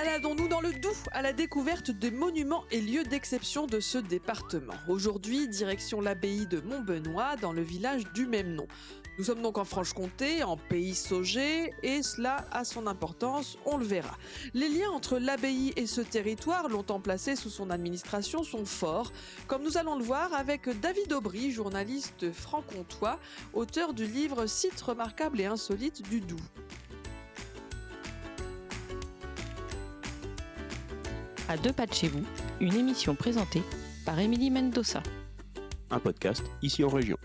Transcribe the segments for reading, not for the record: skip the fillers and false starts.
Baladons-nous dans le Doubs à la découverte des monuments et lieux d'exception de ce département. Aujourd'hui, direction l'abbaye de Montbenoît dans le village du même nom. Nous sommes donc en Franche-Comté, en pays Sauger, et cela a son importance, on le verra. Les liens entre l'abbaye et ce territoire, longtemps placé sous son administration, sont forts, comme nous allons le voir avec David Aubry, journaliste franc-comtois, auteur du livre « Sites remarquables et insolites du Doubs ». À deux pas de chez vous, une émission présentée par Émilie Mendoza. Un podcast ici en région.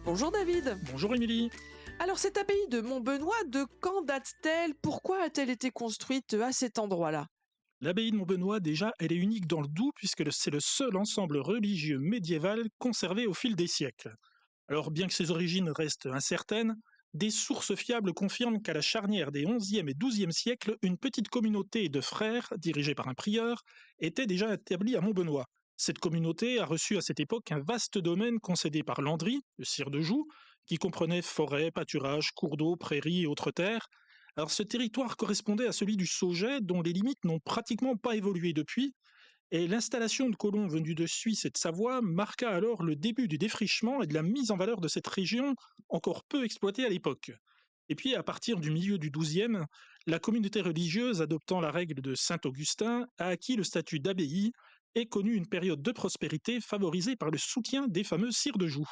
Bonjour David. Bonjour Émilie. Alors cette abbaye de Montbenoît, de quand date-t-elle? Pourquoi a-t-elle été construite à cet endroit-là? L'abbaye de Montbenoît, déjà, elle est unique dans le Doubs puisque c'est le seul ensemble religieux médiéval conservé au fil des siècles. Alors bien que ses origines restent incertaines, des sources fiables confirment qu'à la charnière des XIe et XIIe siècles, une petite communauté de frères, dirigée par un prieur, était déjà établie à Montbenoît. Cette communauté a reçu à cette époque un vaste domaine concédé par Landry, le sire de Joux, qui comprenait forêts, pâturages, cours d'eau, prairies et autres terres. Alors ce territoire correspondait à celui du Sauget, dont les limites n'ont pratiquement pas évolué depuis, et l'installation de colons venus de Suisse et de Savoie marqua alors le début du défrichement et de la mise en valeur de cette région encore peu exploitée à l'époque. Et puis, à partir du milieu du XIIe, la communauté religieuse, adoptant la règle de Saint-Augustin, a acquis le statut d'abbaye et connu une période de prospérité favorisée par le soutien des fameux sires de Joux.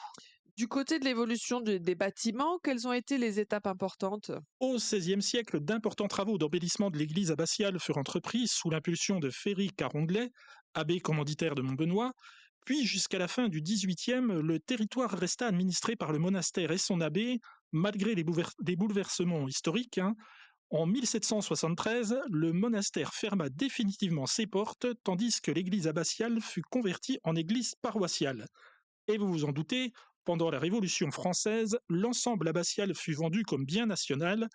Du côté de l'évolution des bâtiments, quelles ont été les étapes importantes? Au XVIe siècle, d'importants travaux d'embellissement de l'église abbatiale furent entrepris sous l'impulsion de Ferry Carondelet, abbé commanditaire de Montbenoît, puis jusqu'à la fin du XVIIIe, le territoire resta administré par le monastère et son abbé, malgré des bouleversements historiques. En 1773, le monastère ferma définitivement ses portes, tandis que l'église abbatiale fut convertie en église paroissiale. Et vous vous en doutez, pendant la Révolution française, l'ensemble abbatial fut vendu comme bien national.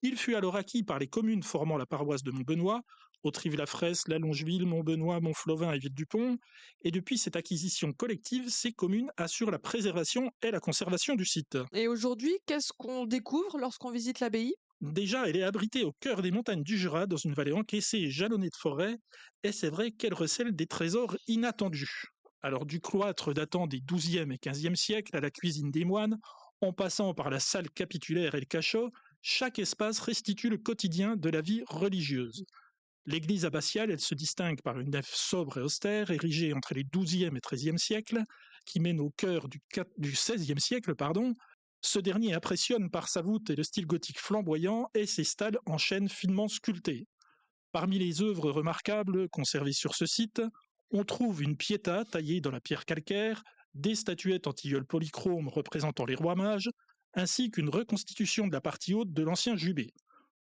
Il fut alors acquis par les communes formant la paroisse de Montbenoît, Autrive-la-Fraisse, La Longeville, Montbenoît, Montflovin et Ville-du-Pont, et depuis cette acquisition collective, ces communes assurent la préservation et la conservation du site. Et aujourd'hui, qu'est-ce qu'on découvre lorsqu'on visite l'abbaye? Déjà, elle est abritée au cœur des montagnes du Jura, dans une vallée encaissée et jalonnée de forêts, et c'est vrai qu'elle recèle des trésors inattendus. Alors du cloître datant des XIIe et XVe siècles à la cuisine des moines, en passant par la salle capitulaire et le cachot, chaque espace restitue le quotidien de la vie religieuse. L'église abbatiale, elle se distingue par une nef sobre et austère, érigée entre les XIIe et XIIIe siècles, qui mène au cœur du XVIe siècle. Ce dernier impressionne par sa voûte et le style gothique flamboyant et ses stalles en chêne finement sculptées. Parmi les œuvres remarquables conservées sur ce site, on trouve une piéta taillée dans la pierre calcaire, des statuettes en tilleul polychrome représentant les rois mages, ainsi qu'une reconstitution de la partie haute de l'ancien jubé.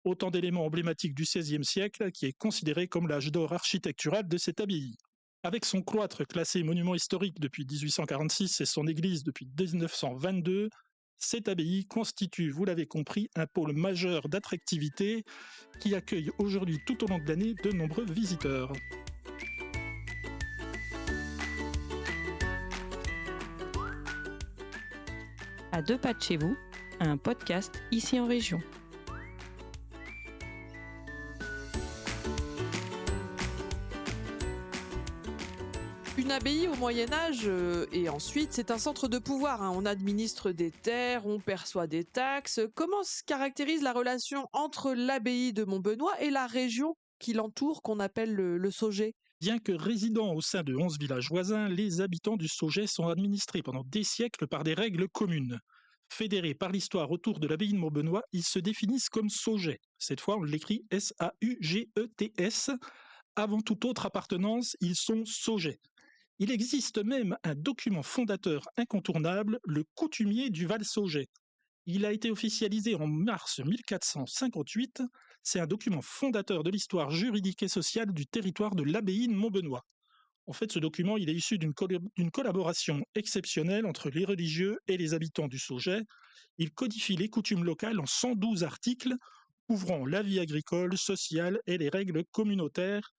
Autant d'éléments emblématiques du XVIe siècle qui est considéré comme l'âge d'or architectural de cette abbaye. Avec son cloître classé monument historique depuis 1846 et son église depuis 1922, cette abbaye constitue, vous l'avez compris, un pôle majeur d'attractivité qui accueille aujourd'hui tout au long de l'année de nombreux visiteurs. À deux pas de chez vous, un podcast ici en région. Une abbaye au Moyen-Âge, et ensuite c'est un centre de pouvoir. On administre des terres, on perçoit des taxes. Comment se caractérise la relation entre l'abbaye de Montbenoît et la région qui l'entoure, qu'on appelle le Sauget? Bien que résidant au sein de 11 villages voisins, les habitants du Sauget sont administrés pendant des siècles par des règles communes. Fédérés par l'histoire autour de l'abbaye de Montbenoît, ils se définissent comme Saugets. Cette fois, on l'écrit S-A-U-G-E-T-S. Avant toute autre appartenance, ils sont Saugets. Il existe même un document fondateur incontournable, le coutumier du Val-Sauget. Il a été officialisé en mars 1458. C'est un document fondateur de l'histoire juridique et sociale du territoire de l'abbaye de Montbenoît. En fait, ce document il est issu d'une collaboration exceptionnelle entre les religieux et les habitants du Sauget. Il codifie les coutumes locales en 112 articles, couvrant la vie agricole, sociale et les règles communautaires.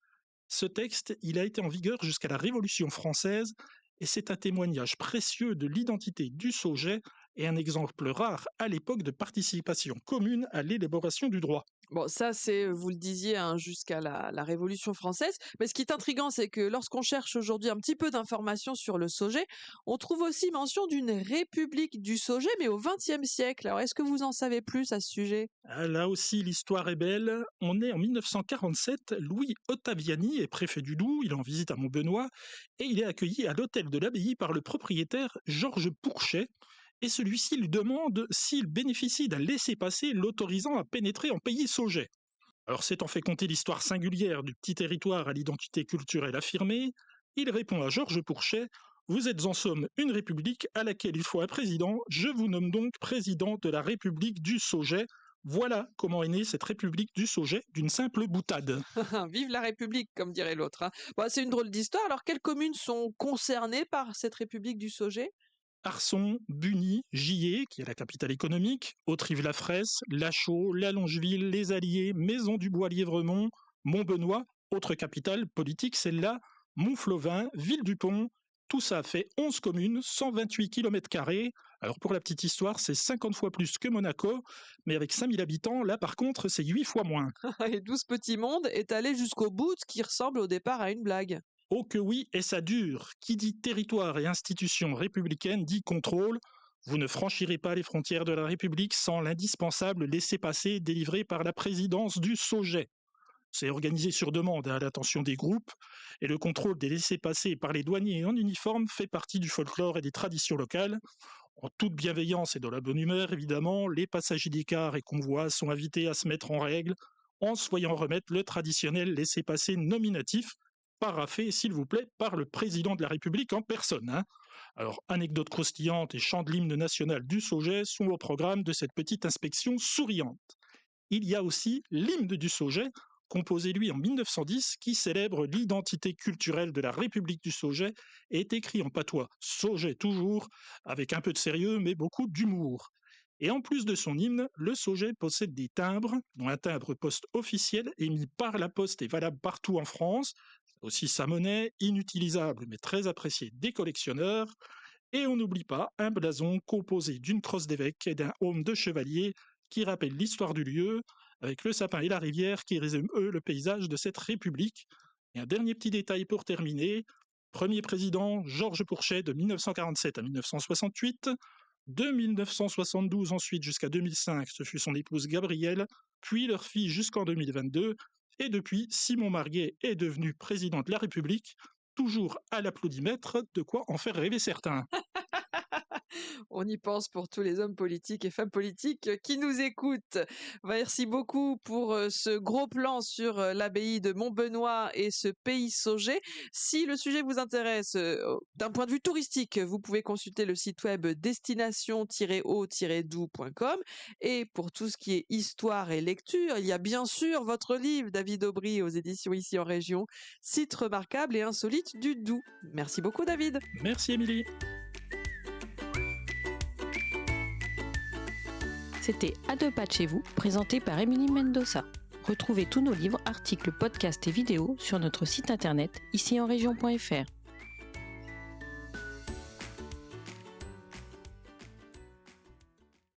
Ce texte il a été en vigueur jusqu'à la Révolution française et c'est un témoignage précieux de l'identité du Sauget, et un exemple rare à l'époque de participation commune à l'élaboration du droit. Bon, ça, c'est, vous le disiez, hein, jusqu'à la Révolution française. Mais ce qui est intriguant, c'est que lorsqu'on cherche aujourd'hui un petit peu d'informations sur le Saugeais, on trouve aussi mention d'une république du Saugeais, mais au XXe siècle. Alors, est-ce que vous en savez plus à ce sujet? Ah, là aussi, l'histoire est belle. On est en 1947, Louis Ottaviani est préfet du Doubs, il est en visite à Montbenoît, et il est accueilli à l'hôtel de l'abbaye par le propriétaire Georges Pourchet, et celui-ci lui demande s'il bénéficie d'un laissez-passer l'autorisant à pénétrer en pays Saugeais. Alors s'étant fait conter l'histoire singulière du petit territoire à l'identité culturelle affirmée, il répond à Georges Pourchet: vous êtes en somme une république à laquelle il faut un président, je vous nomme donc président de la République du Saugeais. Voilà comment est née cette République du Saugeais d'une simple boutade. Vive la République, comme dirait l'autre, hein. Bon, c'est une drôle d'histoire. Alors, quelles communes sont concernées par cette République du Saugeais? Arson, Buny, Gillé, qui est la capitale économique, Autrive-la-Fraisse, Lachaud, La Longeville, Les Alliés, Maison du Bois-Lièvremont, Montbenoît, autre capitale politique celle-là, Montflovin, Ville-du-Pont. Tout ça fait 11 communes, 128 km². Alors pour la petite histoire, c'est 50 fois plus que Monaco, mais avec 5000 habitants, là par contre, c'est 8 fois moins. Et 12 petits mondes est allé jusqu'au bout, ce qui ressemble au départ à une blague. Oh que oui, et ça dure. Qui dit territoire et institution républicaine dit contrôle. Vous ne franchirez pas les frontières de la République sans l'indispensable laissez-passer délivré par la présidence du Saugeais. C'est organisé sur demande à l'attention des groupes, et le contrôle des laissez-passer par les douaniers en uniforme fait partie du folklore et des traditions locales. En toute bienveillance et dans la bonne humeur, évidemment, les passagers des cars et convois sont invités à se mettre en règle en se voyant remettre le traditionnel laissez-passer nominatif, paraphé, s'il vous plaît, par le président de la République en personne. Alors, anecdotes croustillantes et chants de l'hymne national du Saugeais sont au programme de cette petite inspection souriante. Il y a aussi l'hymne du Saugeais, composé lui en 1910, qui célèbre l'identité culturelle de la République du Saugeais et est écrit en patois Saugeais toujours, avec un peu de sérieux mais beaucoup d'humour. Et en plus de son hymne, le Saugeais possède des timbres, dont un timbre poste officiel émis par la Poste et valable partout en France, aussi sa monnaie, inutilisable mais très appréciée des collectionneurs, et on n'oublie pas un blason composé d'une crosse d'évêque et d'un aume de chevalier qui rappelle l'histoire du lieu, avec le sapin et la rivière qui résument eux le paysage de cette république. Et un dernier petit détail pour terminer, premier président Georges Pourchet de 1947 à 1968, de 1972 ensuite jusqu'à 2005, ce fut son épouse Gabrielle, puis leur fille jusqu'en 2022, et depuis, Simon Marguet est devenu président de la République, toujours à l'applaudimètre, de quoi en faire rêver certains. On y pense pour tous les hommes politiques et femmes politiques qui nous écoutent. Merci beaucoup pour ce gros plan sur l'abbaye de Montbenoît et ce pays Saugeais. Si le sujet vous intéresse d'un point de vue touristique, vous pouvez consulter le site web destination-o-doux.com. Et pour tout ce qui est histoire et lecture, il y a bien sûr votre livre, David Aubry, aux éditions Ici en Région, Sites remarquables et insolites du Doubs. Merci beaucoup, David. Merci Émilie. C'était À deux pas de chez vous, présenté par Émilie Mendoza. Retrouvez tous nos livres, articles, podcasts et vidéos sur notre site internet icienregion.fr.